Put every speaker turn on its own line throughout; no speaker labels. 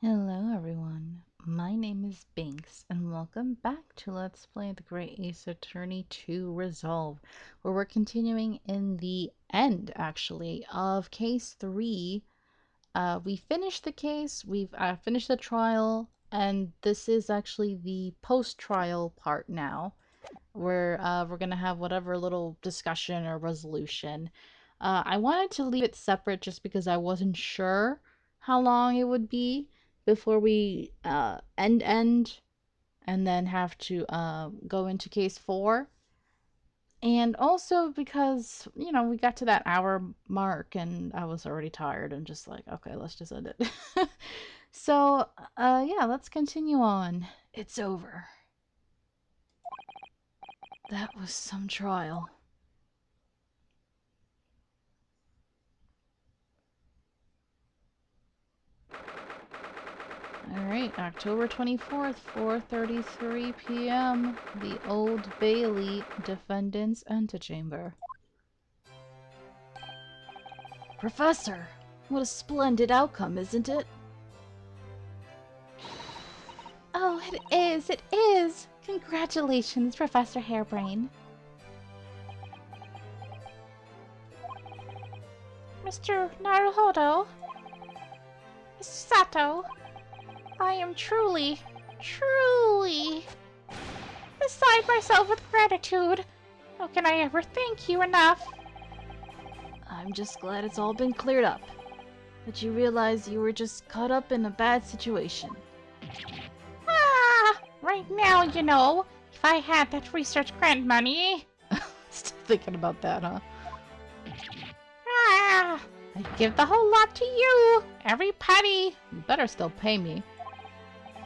Hello everyone, my name is Binks and welcome back to Let's Play the Great Ace Attorney 2 Resolve, where we're continuing in the end, actually, of Case 3. We finished the case, we've finished the trial, and this is actually the post-trial part now, where we're gonna have whatever little discussion or resolution. I wanted to leave it separate just because I wasn't sure how long it would be before we end and then have to go into case 4. And also because, we got to that hour mark and I was already tired and just like, okay, let's just end it. So, yeah, let's continue on. It's over. That was some trial. Alright, October 24th, 4:33 p.m. The Old Bailey Defendant's Antechamber. Professor! What a splendid outcome, isn't it? Oh, it is! It is! Congratulations, Professor Hairbrain. Mr. Naruhodo? Mr. Sato? I am truly beside myself with gratitude. How can I ever thank you enough? I'm just glad it's all been cleared up. That you realize you were just caught up in a bad situation. Right now, if I had that research grant money... Still thinking about that, huh? I'd give the whole lot to you! Every penny! You better still pay me.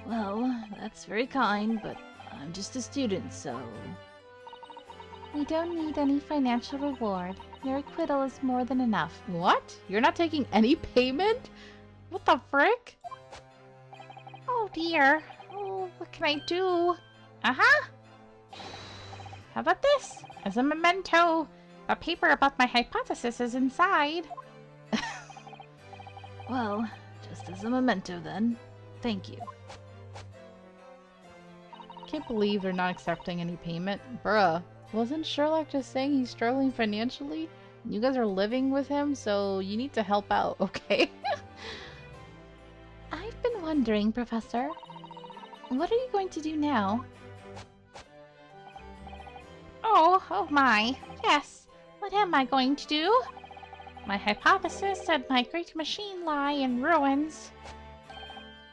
Well, that's very kind, but I'm just a student, so... We don't need any financial reward. Your acquittal is more than enough. What? You're not taking any payment? What the frick? Oh dear. Oh, what can I do? Uh-huh. How about this? As a memento, a paper about my hypothesis is inside. Well, just as a memento then. Thank you. Can't believe they're not accepting any payment. Bruh, wasn't Sherlock just saying he's struggling financially? You guys are living with him, so you need to help out, okay? I've been wondering, Professor. What are you going to do now? Oh my. Yes. What am I going to do? My hypothesis said my great machine lie in ruins.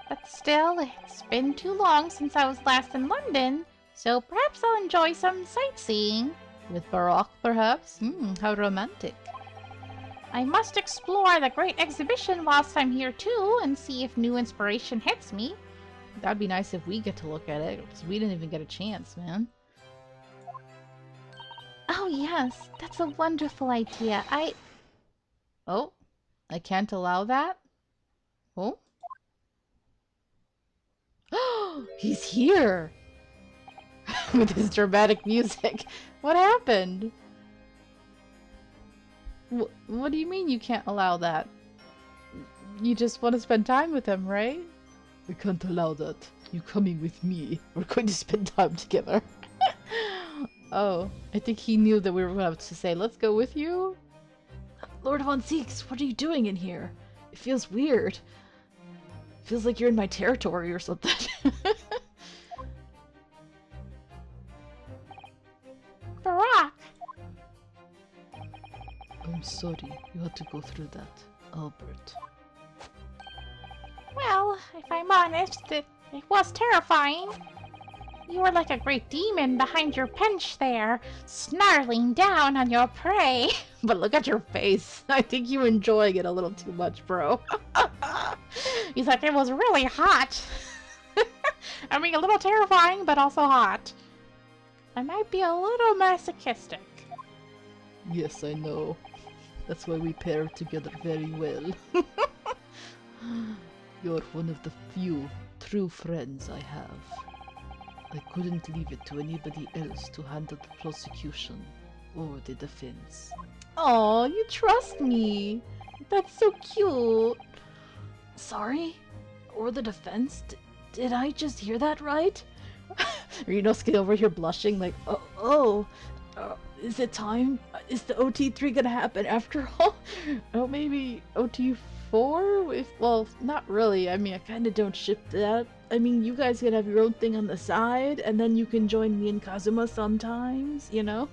But still, it's been too long since I was last in London, so perhaps I'll enjoy some sightseeing. With Baroque, perhaps? How romantic. I must explore the great exhibition whilst I'm here too, and see if new inspiration hits me. That'd be nice if we get to look at it, because we didn't even get a chance, man. Oh yes, that's a wonderful idea. Oh, I can't allow that? Oh? He's here! With his dramatic music. What happened? What do you mean you can't allow that? You just want to spend time with him, right? We can't allow that. You coming with me. We're going to spend time together. Oh, I think he knew that we were going to say, let's go with you? Lord Von Seeks, what are you doing in here? It feels weird. Feels like you're in my territory or something. Barack! I'm sorry, you had to go through that, Albert. Well, if I'm honest, it was terrifying. You were like a great demon behind your bench there, snarling down on your prey. But look at your face. I think you're enjoying it a little too much, bro. He's like, it was really hot. I mean, a little terrifying, but also hot. I might be a little masochistic. Yes, I know. That's why we pair together very well. You're one of the few true friends I have. I couldn't leave it to anybody else to handle the prosecution or the defense. Oh, you trust me! That's so cute! Sorry? or the defense? Did I just hear that right? Ryunosuke over here blushing like, is it time? Is the OT3 gonna happen after all? Oh, maybe OT4? Well, not really. I mean, I kind of don't ship that. I mean, you guys can have your own thing on the side, and then you can join me and Kazuma sometimes, you know?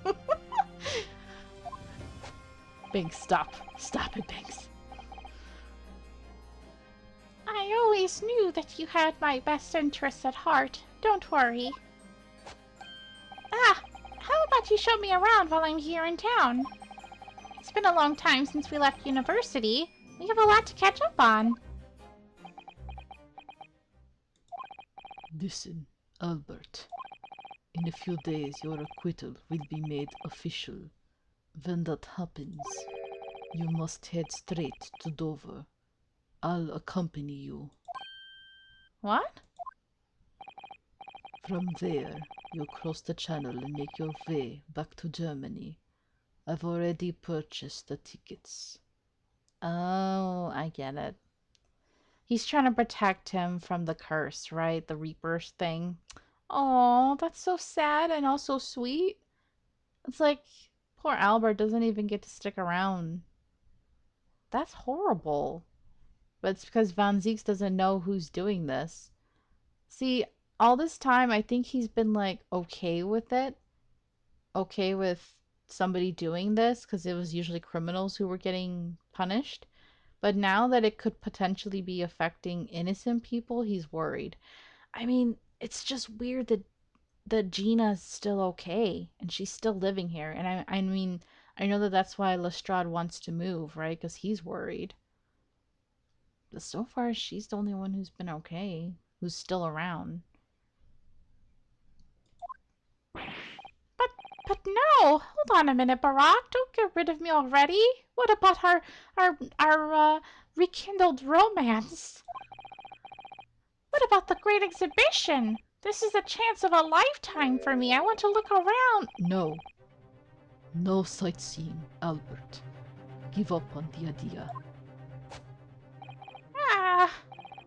Binks, stop. Stop it, Binks.
I always knew that you had my best interests at heart. Don't worry. Ah, how about you show me around while I'm here in town? It's been a long time since we left university. We have a lot to catch up on.
Listen, Albert. In a few days your acquittal will be made official. When that happens, you must head straight to Dover. I'll accompany you.
What?
From there, you'll cross the channel and make your way back to Germany. I've already purchased the tickets.
Oh, I get it. He's trying to protect him from the curse, right? The Reapers thing. Oh, that's so sad and also sweet. It's like poor Albert doesn't even get to stick around. That's horrible. But it's because Van Zieks doesn't know who's doing this. See, all this time I think he's been like okay with it. Okay with somebody doing this because it was usually criminals who were getting punished. But now that it could potentially be affecting innocent people, he's worried. I mean, it's just weird that Gina's still okay and she's still living here. And I mean, I know that that's why Lestrade wants to move, right? Because he's worried. But so far, she's the only one who's been okay, who's still around.
But no! Hold on a minute, Barack. Don't get rid of me already. What about our rekindled romance? What about the great exhibition? This is a chance of a lifetime for me. I want to look around.
No. No sightseeing, Albert. Give up on the idea.
Ah,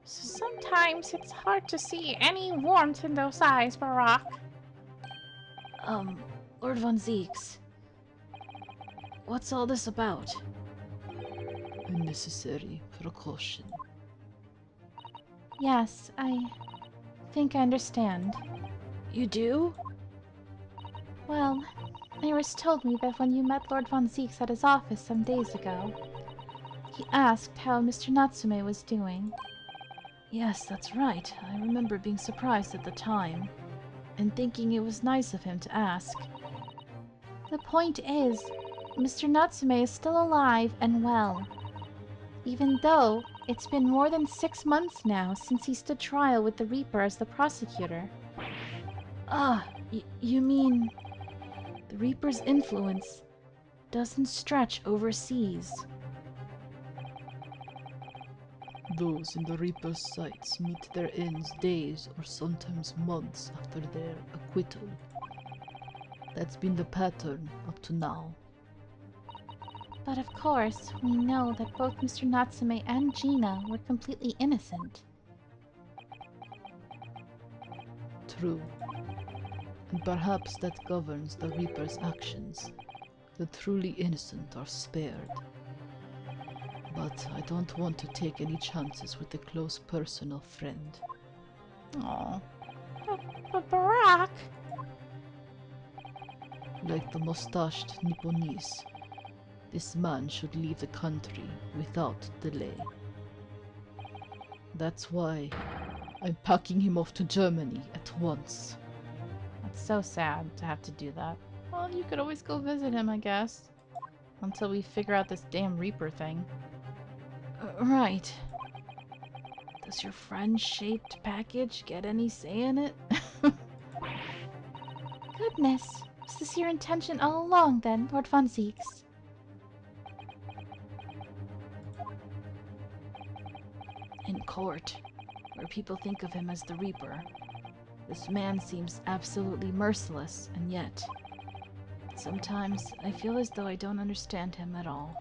sometimes it's hard to see any warmth in those eyes, Barack.
Lord Von Zieks. What's all this about?
Unnecessary precaution.
Yes, I think I understand. You do? Well, Iris told me that when you met Lord Von Zieks at his office some days ago, he asked how Mr. Natsume was doing. Yes, that's right. I remember being surprised at the time, and thinking it was nice of him to ask. The point is, Mr. Natsume is still alive and well, even though it's been more than 6 months now since he stood trial with the Reaper as the prosecutor. Ah, you mean the Reaper's influence doesn't stretch overseas?
Those in the Reaper's sights meet their ends days or sometimes months after their acquittal. That's been the pattern up to now.
But of course, we know that both Mr. Natsume and Gina were completely innocent.
True. And perhaps that governs the Reaper's actions. The truly innocent are spared. But I don't want to take any chances with a close personal friend.
Aww.
But Barack...
Like the mustached Nipponese, this man should leave the country without delay. That's why I'm packing him off to Germany at once.
That's so sad to have to do that. Well, you could always go visit him, I guess. Until we figure out this damn Reaper thing. Right. Does your friend-shaped package get any say in it? Goodness. Was this your intention all along, then, Lord Von Zieks? In court, where people think of him as the Reaper, this man seems absolutely merciless, and yet, sometimes I feel as though I don't understand him at all.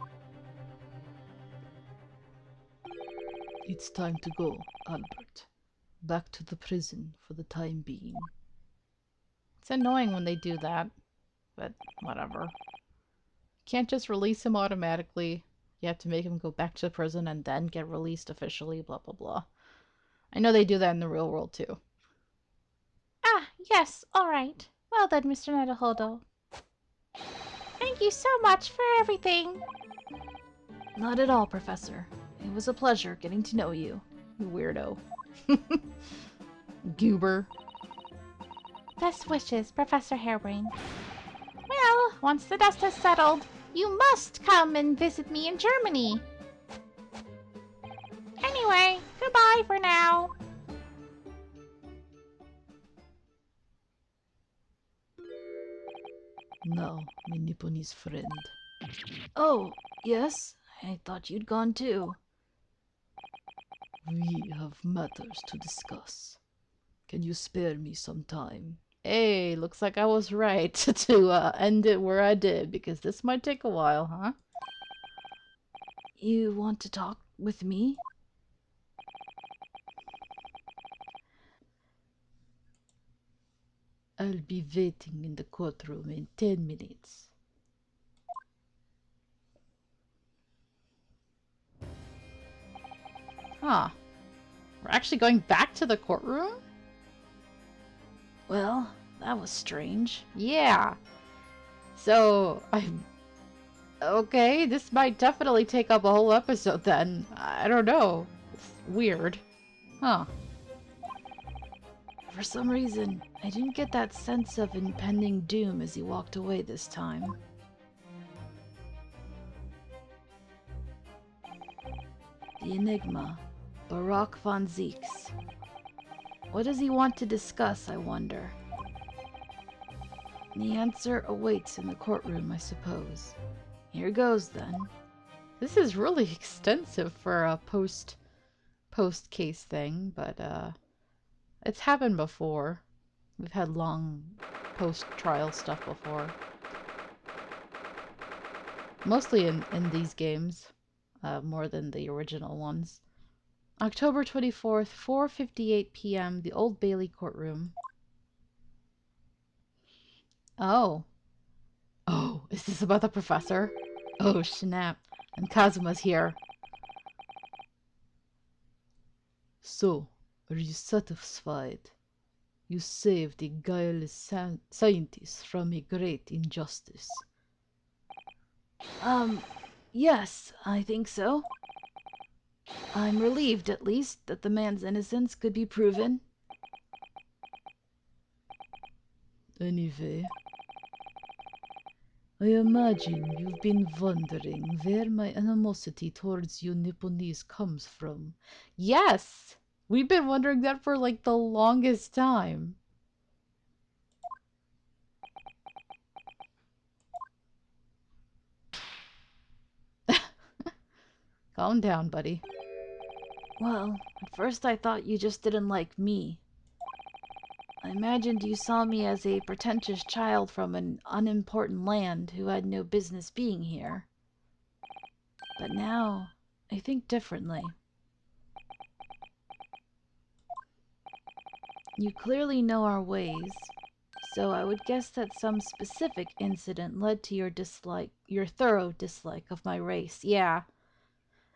It's time to go, Albert. Back to the prison for the time being.
It's annoying when they do that, but whatever. Can't just release him automatically. You have to make him go back to prison and then get released officially, blah blah blah. I know they do that in the real world too.
Ah, yes, all right. Well then, Mr. Nedahodo. Thank you so much for everything.
Not at all, Professor. It was a pleasure getting to know you. You weirdo. Goober.
Best wishes, Professor Harebrained. Well, once the dust has settled, you must come and visit me in Germany. Anyway, goodbye for now.
Now, my Nipponese friend.
Oh, yes? I thought you'd gone too.
We have matters to discuss. Can you spare me some time?
Hey, looks like I was right to end it where I did, because this might take a while, huh? You want to talk with me?
I'll be waiting in the courtroom in 10 minutes.
Huh. We're actually going back to the courtroom? Well, that was strange. Yeah. So, okay, this might definitely take up a whole episode then. I don't know. It's weird. Huh. For some reason, I didn't get that sense of impending doom as he walked away this time. The enigma. Barak von Zieks. What does he want to discuss, I wonder? The answer awaits in the courtroom, I suppose. Here goes, then. This is really extensive for a post-case thing, but, it's happened before. We've had long post-trial stuff before. Mostly in these games, more than the original ones. October 24th, 4:58 p.m., the Old Bailey courtroom. Oh. Oh, is this about the professor? Oh, snap. And Kazuma's here.
So, are you satisfied? You saved a guileless scientist from a great injustice.
Yes, I think so. I'm relieved, at least, that the man's innocence could be proven.
Anyway, I imagine you've been wondering where my animosity towards you Nipponese comes from.
Yes! We've been wondering that for like the longest time. Calm down, buddy. Well, at first I thought you just didn't like me. I imagined you saw me as a pretentious child from an unimportant land who had no business being here. But now, I think differently. You clearly know our ways, so I would guess that some specific incident led to your thorough dislike of my race. Yeah,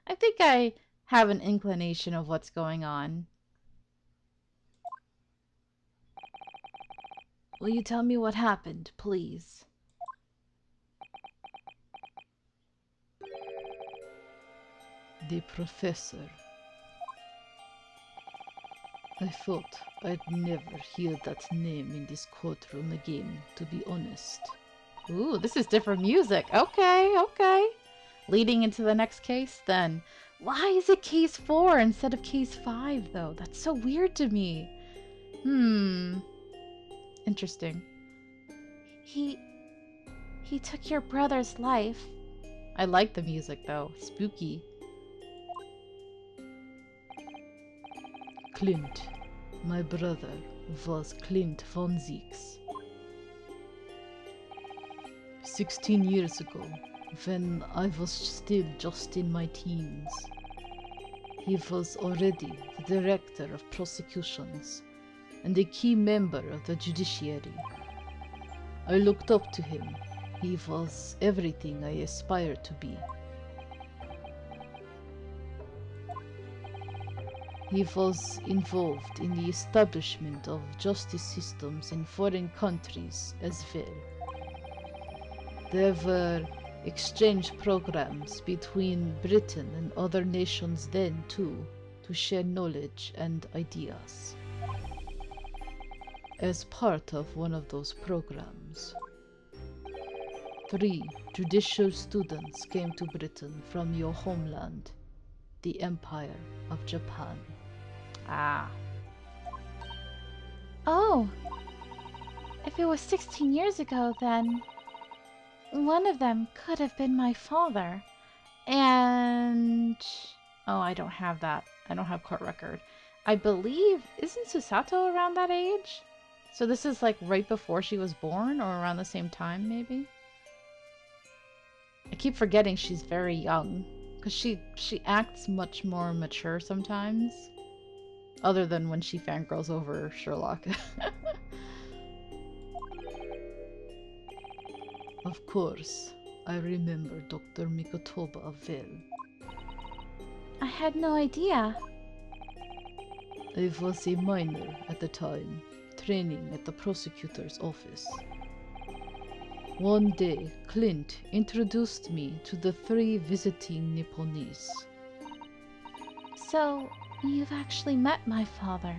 I think I have an inclination of what's going on. Will you tell me what happened, please?
The professor. I thought I'd never hear that name in this courtroom again, to be honest.
Ooh, this is different music. Okay, okay. Leading into the next case, then. Why is it case 4 instead of case 5, though? That's so weird to me. Interesting.
He took your brother's life.
I like the music, though. Spooky.
Clint, my brother, was Clint von Zieks. 16 years ago, when I was still just in my teens, He was already the director of prosecutions and a key member of the judiciary. I looked up to him. He was everything I aspired to be. He was involved in the establishment of justice systems in foreign countries as well. There were exchange programs between Britain and other nations then too, to share knowledge and ideas. As part of one of those programs, 3 judicial students came to Britain from your homeland, the Empire of Japan.
Ah.
Oh, if it was 16 years ago, then one of them could have been my father. And
Oh, I don't have that. I don't have court record. I believe, isn't Susato around that age? So this is like right before she was born or around the same time, maybe? I keep forgetting she's very young because she acts much more mature sometimes, other than when she fangirls over Sherlock.
Of course, I remember Dr. Mikotoba well.
I had no idea.
I was a minor at the time, training at the prosecutor's office. One day, Clint introduced me to the 3 visiting Nipponese.
So, you've actually met my father.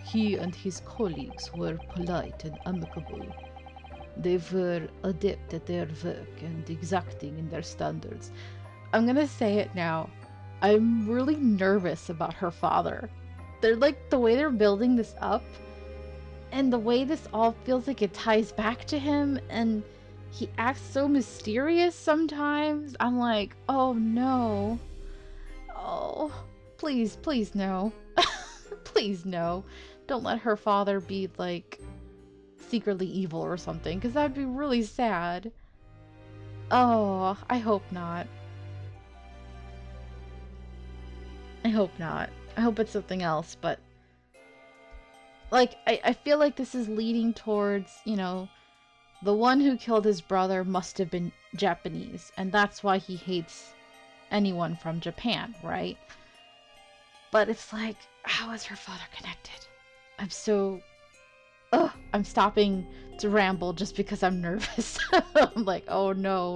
He and his colleagues were polite and amicable. They were adept at their work and exacting in their standards.
I'm gonna say it now. I'm really nervous about her father. They're like the way they're building this up, and the way this all feels like it ties back to him, and he acts so mysterious sometimes. I'm like, oh no. Oh, please, please no. Please no. Don't let her father be like secretly evil or something, because that'd be really sad. Oh, I hope not. I hope not. I hope it's something else, but like I feel like this is leading towards, you know, the one who killed his brother must have been Japanese, and that's why he hates anyone from Japan, right? But it's like, how is her father connected? I'm so I'm stopping to ramble just because I'm nervous. I'm like, oh no,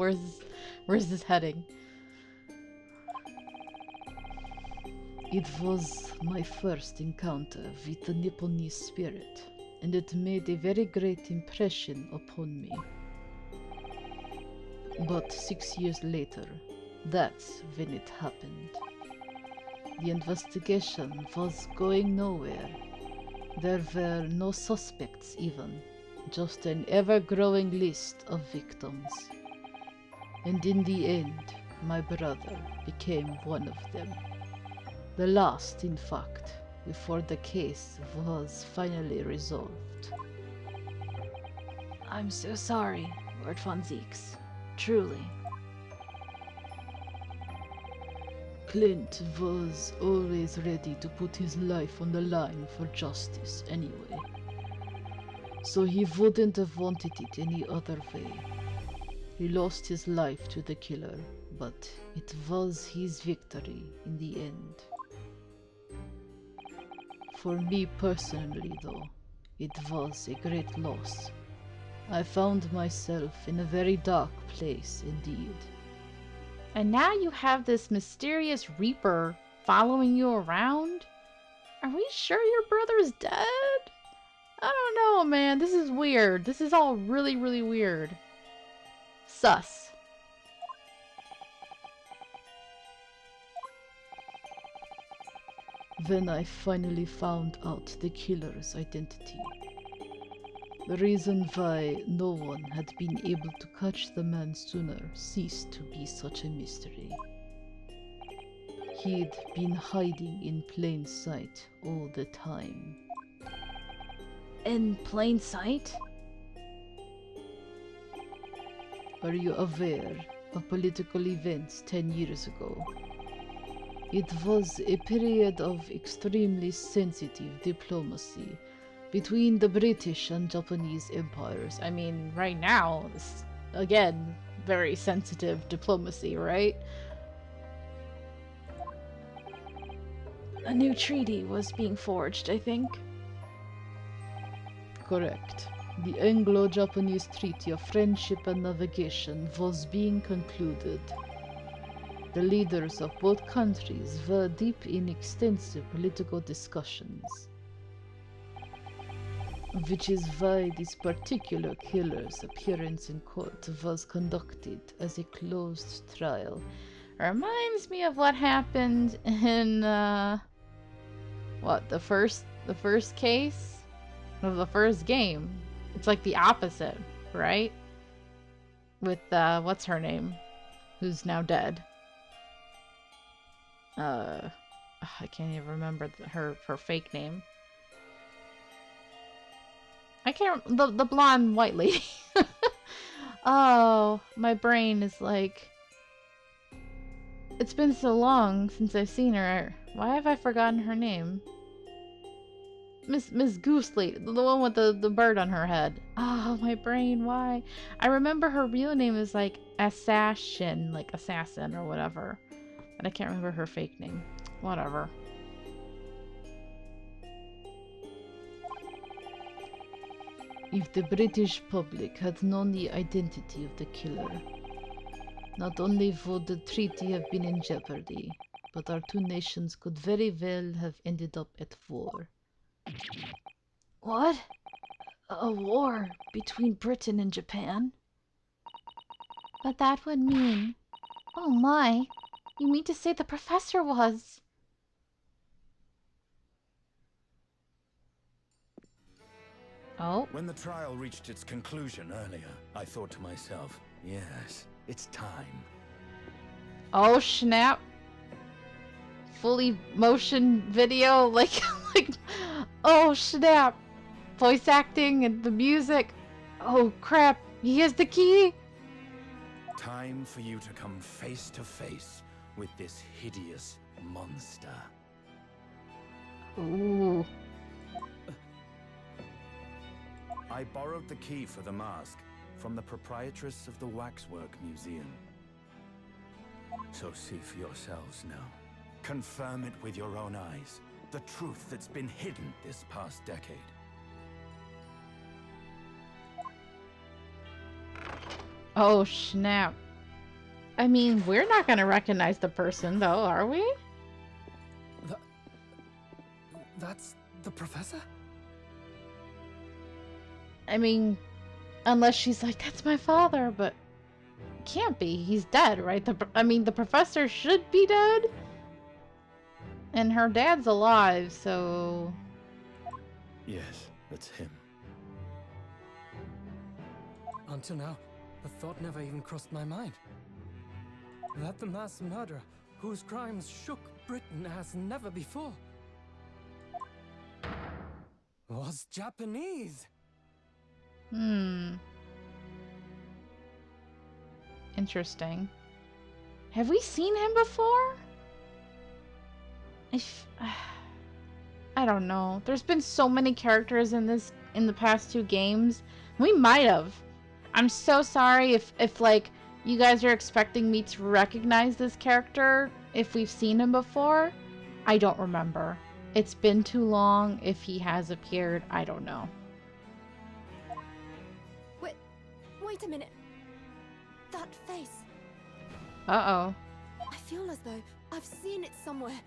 where's this heading?
It was my first encounter with the Nipponese spirit, and it made a very great impression upon me. But 6 years later, that's when it happened. The investigation was going nowhere. There were no suspects even, just an ever-growing list of victims. And in the end, my brother became one of them. The last, in fact, before the case was finally resolved.
I'm so sorry, Lord von Zeeks. Truly.
Clint was always ready to put his life on the line for justice anyway. So he wouldn't have wanted it any other way. He lost his life to the killer, but it was his victory in the end. For me personally, though, it was a great loss. I found myself in a very dark place indeed.
And now you have this mysterious Reaper following you around? Are we sure your brother's dead? I don't know, man. This is weird. This is all really, really weird. Sus.
When I finally found out the killer's identity, the reason why no one had been able to catch the man sooner ceased to be such a mystery. He'd been hiding in plain sight all the time.
In plain sight?
Are you aware of political events 10 years ago? It was a period of extremely sensitive diplomacy between the British and Japanese empires.
I mean, right now, again, very sensitive diplomacy, right? A new treaty was being forged, I think.
Correct. The Anglo-Japanese Treaty of Friendship and Navigation was being concluded. The leaders of both countries were deep in extensive political discussions, which is why this particular killer's appearance in court was conducted as a closed trial.
Reminds me of what happened in the first case of the first game. It's like the opposite, right? With what's her name, who's now dead. I can't even remember her fake name. I can't. The blonde white lady. Oh, my brain is like. It's been so long since I've seen her. Why have I forgotten her name? Miss Goose Lady, the one with the bird on her head. Oh, my brain, why? I remember her real name is like Assassin, like assassin or whatever. But I can't remember her fake name. Whatever.
If the British public had known the identity of the killer, not only would the treaty have been in jeopardy, but our two nations could very well have ended up at war.
What? A war between Britain and Japan? But that would mean... Oh my! You mean to say the professor was... Oh?
When the trial reached its conclusion earlier, I thought to myself, yes, it's time.
Oh snap! Fully motion video, like, oh snap! Voice acting and the music. Oh crap! He has the key.
Time for you to come face to face with this hideous monster.
Ooh.
I borrowed the key for the mask from the proprietress of the Waxwork Museum. So see for yourselves now. Confirm it with your own eyes. The truth that's been hidden this past decade.
Oh snap! I mean, we're not gonna recognize the person, though, are we?
That's the professor?
I mean, unless she's like, that's my father, but can't be. He's dead, right? I mean, the professor should be dead. And her dad's alive, so...
Yes, that's him.
Until now, the thought never even crossed my mind. That the mass murderer, whose crimes shook Britain as never before, was Japanese.
Interesting. Have we seen him before? I don't know. There's been so many characters in the past two games. We might have. I'm so sorry if like you guys are expecting me to recognize this character if we've seen him before. I don't remember. It's been too long. If he has appeared, I don't know.
Wait a minute. That face.
Uh-oh.
I feel as though I've seen it somewhere.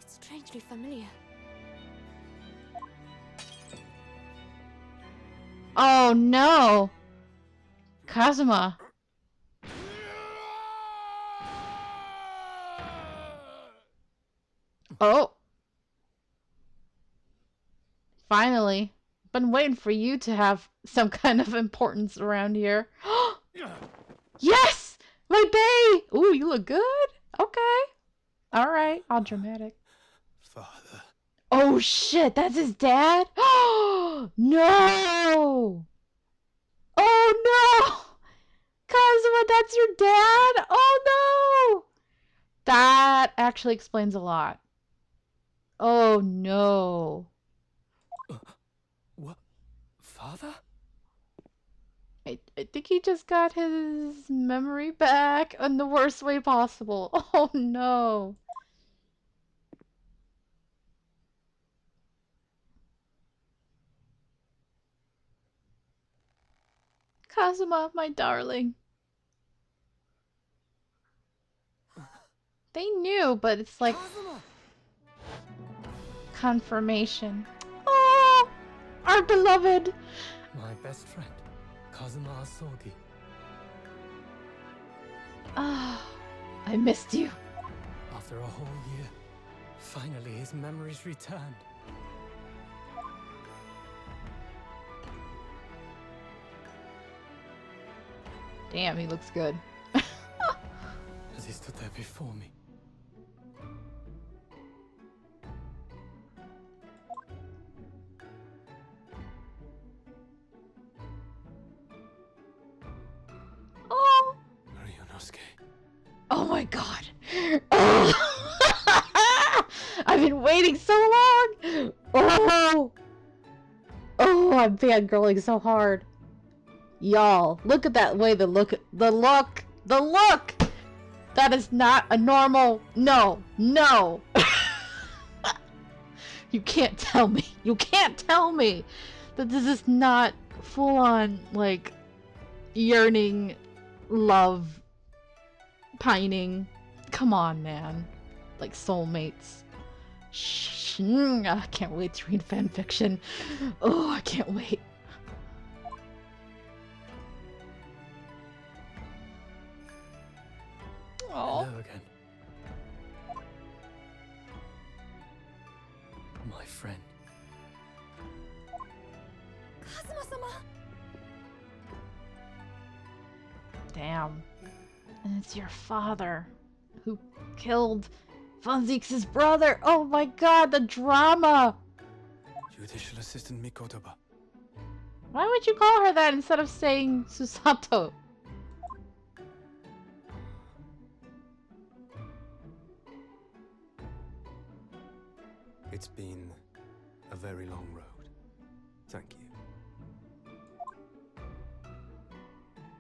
It's strangely familiar.
Oh no! Kazuma. Oh. Finally. Been waiting for you to have some kind of importance around here. Yes! My bae! Ooh, you look good. Okay. Alright. All dramatic.
Father.
Oh shit, that's his dad? No! Oh no! Kazuma, that's your dad? Oh That actually explains a lot. Oh no.
What? Father?
I think he just got his memory back in the worst way possible. Oh no. Kazuma, my darling. They knew, but it's like
Kazuma!
confirmation. Oh, our beloved.
My best friend, Kazuma Asogi.
Ah, I missed you.
After a whole year, finally his memories returned.
Damn, he looks good.
As he stood there before me.
Oh,
Ryunosuke.
oh my god. Oh. I've been waiting so long. Oh, oh, I'm fangirling so hard. Y'all, look at that way. The look. That is not a normal. No, no. You can't tell me. You can't tell me that this is not full on, like, yearning, love, pining. Come on, man. Like soulmates. I can't wait to read fanfiction. Oh, I can't wait. Oh.
Hello again. My friend.
Kazuma-sama!
Damn. And it's your father who killed Von Zeke's brother. Oh my god, the drama.
Judicial Assistant Mikotoba.
Why would you call her that instead of saying Susato?
It's been a very long road. Thank you.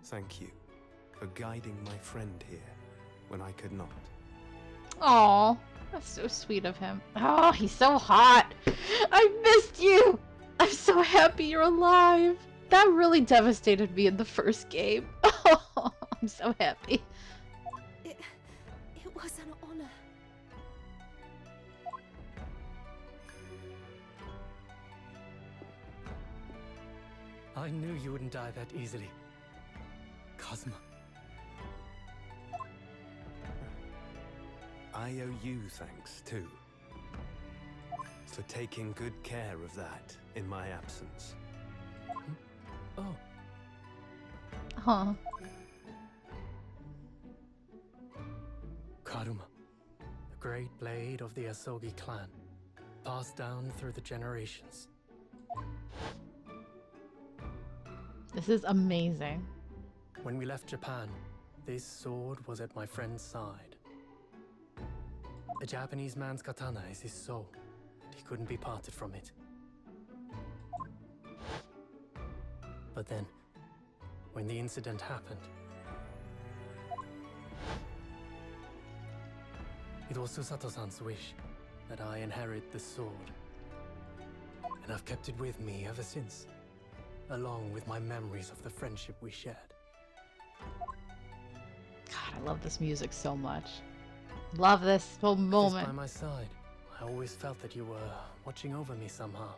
Thank you for guiding my friend here when I could not.
Aw, that's so sweet of him. Oh, he's so hot. I missed you. I'm so happy you're alive. That really devastated me in the first game. Oh, I'm so happy.
It was an honor.
I knew you wouldn't die that easily. Kazuma.
I owe you thanks, too. For taking good care of that in my absence.
Oh,
Huh.
Karuma. The great blade of the Asogi clan. Passed down through the generations.
This is amazing.
When we left Japan, this sword was at my friend's side. A Japanese man's katana is his soul, and he couldn't be parted from it. But then, when the incident happened, it was Susato-san's wish that I inherit the sword. And I've kept it with me ever since, along with my memories of the friendship we shared.
God, I love this music so much. Love this whole
With this
moment.
by my side, I always felt that you were watching over me somehow.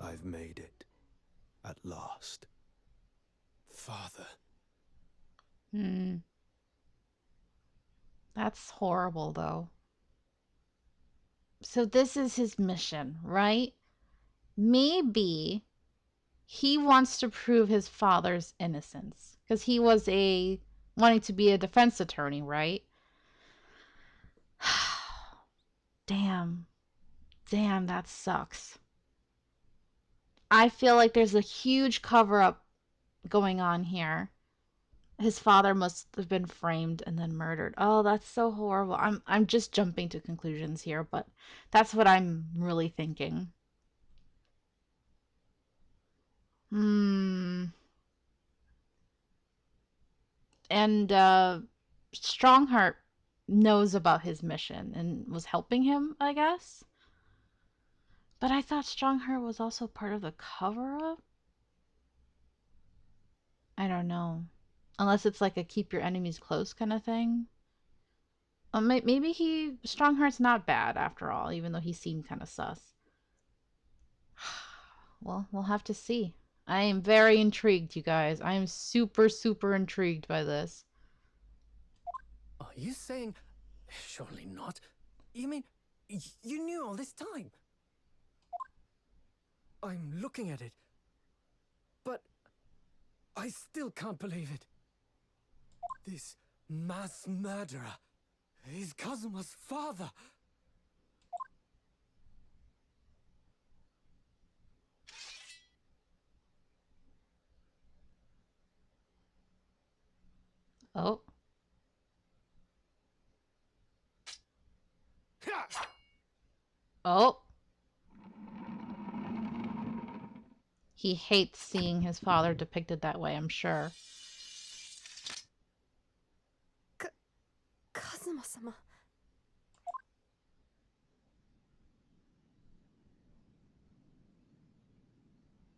I've made it. At last. Father.
Hmm. That's horrible, though. So this is his mission, right? Maybe he wants to prove his father's innocence because he was wanting to be a defense attorney, right? Damn. Damn, that sucks. I feel like there's a huge cover up going on here. His father must have been framed and then murdered. Oh, that's so horrible. I'm just jumping to conclusions here, but that's what I'm really thinking. Hmm. And Strongheart knows about his mission and was helping him, I guess. But I thought Strongheart was also part of the cover up. I don't know. Unless it's like a keep your enemies close kind of thing. Maybe Strongheart's not bad after all, even though he seemed kind of sus. Well, we'll have to see. I am very intrigued, you guys. I am super, super intrigued by this.
Are you saying... Surely not. You mean you knew all this time? I'm looking at it, but I still can't believe it. This mass murderer is Kazuma's father.
Oh. Oh. He hates seeing his father depicted that way, I'm sure.
Kazuma-sama.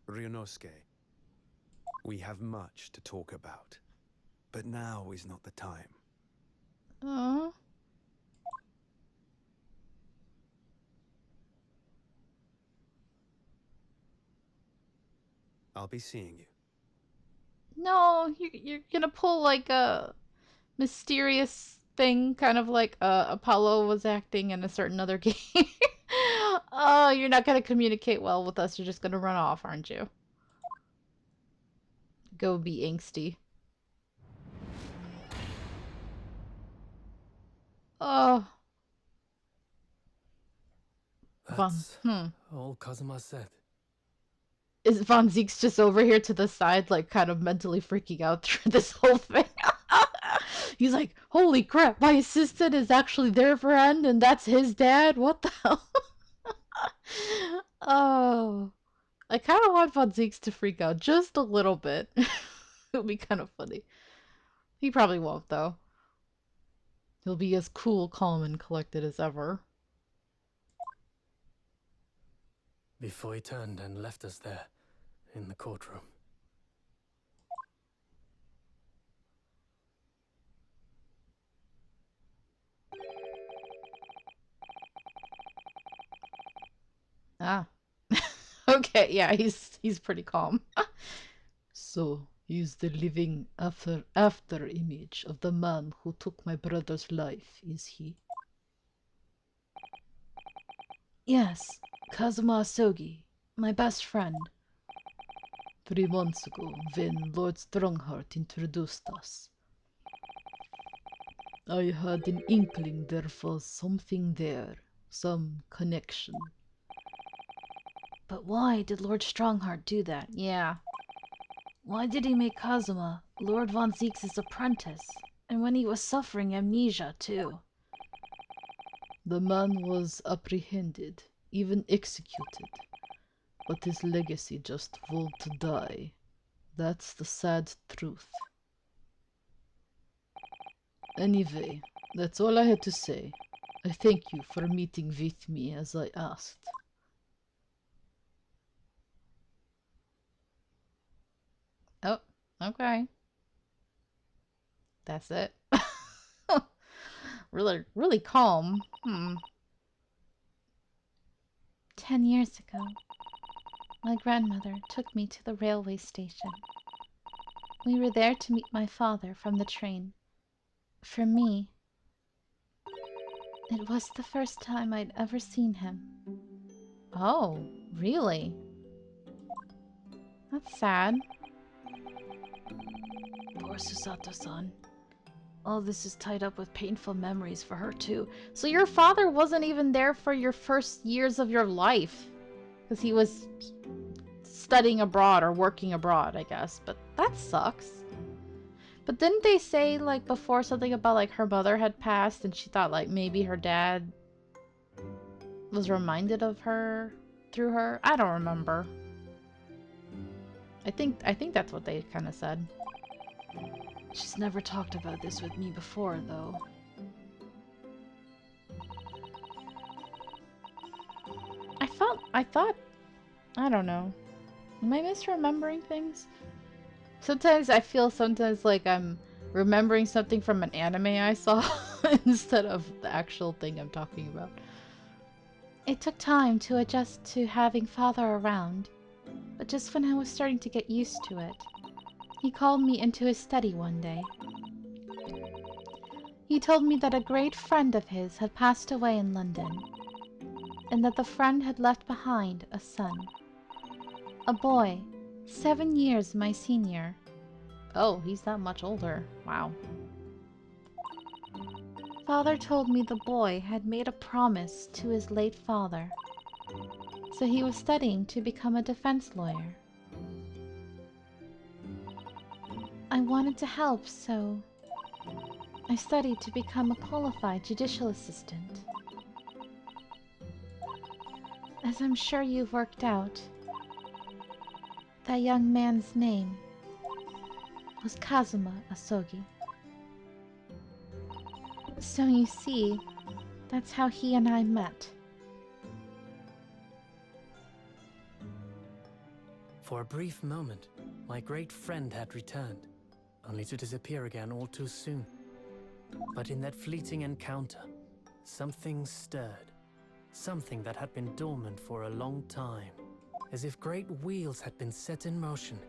Ryunosuke, we have much to talk about, but now is not the time.
Oh.
I'll be seeing you.
No, you're gonna pull like a mysterious thing, kind of like Apollo was acting in a certain other game. Oh, you're not gonna communicate well with us. You're just gonna run off, aren't you? Go be angsty. Oh.
That's all Kazuma said.
Is Von Zeke's just over here to the side, like kind of mentally freaking out through this whole thing? He's like, holy crap, my assistant is actually their friend and that's his dad? What the hell? Oh. I kind of want Von Zeeks to freak out just a little bit. It'll be kind of funny. He probably won't, though. He'll be as cool, calm, and collected as ever.
Before he turned and left us there, in the courtroom.
Ah. Okay, yeah, he's pretty calm.
So, he's the living after image of the man who took my brother's life, is he?
Yes, Kazuma Asogi, my best friend.
3 months ago, when Lord Strongheart introduced us, I had an inkling there was something there, some connection.
But why did Lord Strongheart do that? Yeah. Why did he make Kazuma Lord Von Zeke's apprentice? And when he was suffering amnesia, too.
The man was apprehended, even executed, but his legacy just won't die. That's the sad truth. Anyway, that's all I had to say. I thank you for meeting with me as I asked.
Oh, okay. That's it. Really, really calm. 10 years ago, my grandmother took me to the railway station. We were there to meet my father from the train. For me, it was the first time I'd ever seen him. Oh, really?
That's sad.
Poor Susato-san. All this is tied up with painful memories for her too.
So your father wasn't even there for your first years of your life. Because he was studying abroad or working abroad, I guess. But that sucks. But didn't they say, like, before something about, like, her mother had passed and she thought, like, maybe her dad was reminded of her through her? I don't remember. I think that's what they kind of said.
She's never talked about this with me before, though.
I thought, I don't know. Am I misremembering things? Sometimes I feel like I'm remembering something from an anime I saw instead of the actual thing I'm talking about. It took time to adjust to having father around, but just when I was starting to get used to it, he called me into his study one day. He told me that a great friend of his had passed away in London, and that the friend had left behind a son. A boy, 7 years my senior. Oh, he's that much older. Wow. Father told me the boy had made a promise to his late father, so he was studying to become a defense lawyer. I wanted to help, so I studied to become a qualified judicial assistant. As I'm sure you've worked out, that young man's name was Kazuma Asogi. So you see, that's how he and I met.
For a brief moment, my great friend had returned, only to disappear again all too soon. But in that fleeting encounter, something stirred. Something that had been dormant for a long time. As if great wheels had been set in motion.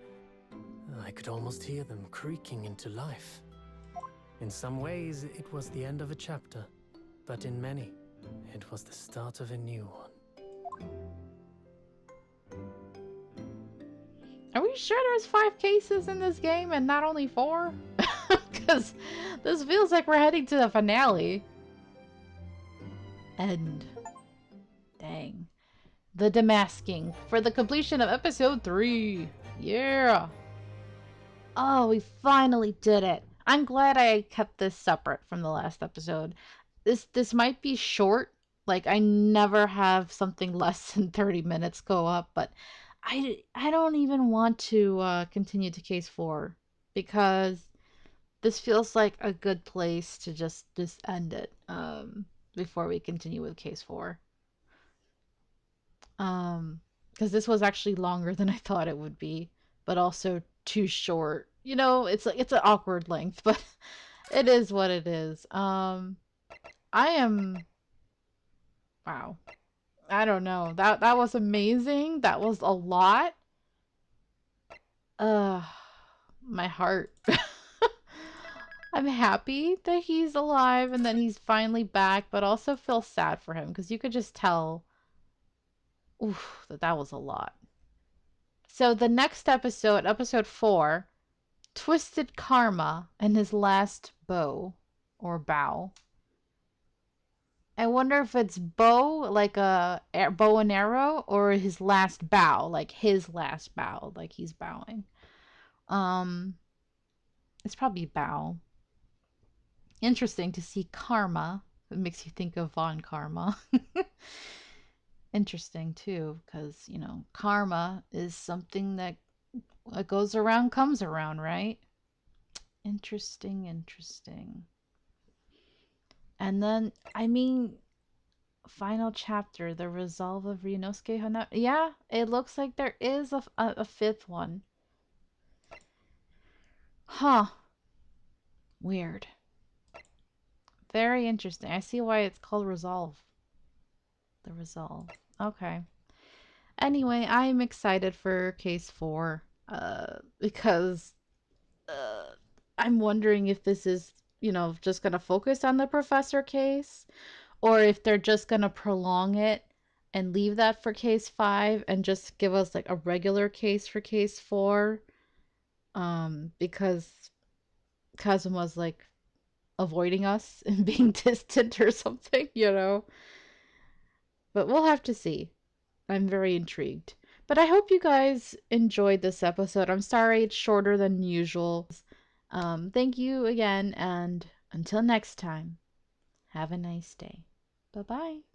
I could almost hear them creaking into life. In some ways, it was the end of a chapter, but in many, it was the start of a new one.
Are we sure there's 5 cases in this game and not only 4? Because this feels like we're heading to the finale. End. Dang. The demasking for the completion of episode 3. Yeah. Oh, we finally did it. I'm glad I kept this separate from the last episode. This might be short. Like, I never have something less than 30 minutes go up, but I don't even want to continue to case 4 because this feels like a good place to just end it before we continue with case 4. Because this was actually longer than I thought it would be, but also too short. You know, it's an awkward length, but it is what it is. I am, wow. I don't know. That was amazing. That was a lot. Uh, my heart. I'm happy that he's alive and that he's finally back, but also feel sad for him because you could just tell, oof, that was a lot. So the next episode, episode 4, Twisted Karma and his last bow or bow. I wonder if it's bow like a bow and arrow or his last bow, like his last bow, like he's bowing. It's probably bow. Interesting to see karma. It makes you think of Von Karma. Interesting too, because you know karma is something that what goes around comes around, right? Interesting, interesting. And then, I mean, final chapter, the resolve of Ryunosuke Hana. Yeah, it looks like there is a 5th one. Huh. Weird. Very interesting. I see why it's called Resolve. The Resolve. Okay. Anyway, I'm excited for case 4. Because I'm wondering if this is, you know, just gonna focus on the professor case, or if they're just gonna prolong it
and leave that for case 5 and just give us like a regular case for case 4, because Kazuma's like avoiding us and being distant or something, you know. But we'll have to see. I'm very intrigued. But I hope you guys enjoyed this episode. I'm sorry it's shorter than usual. Thank you again, and until next time, have a nice day. Bye bye.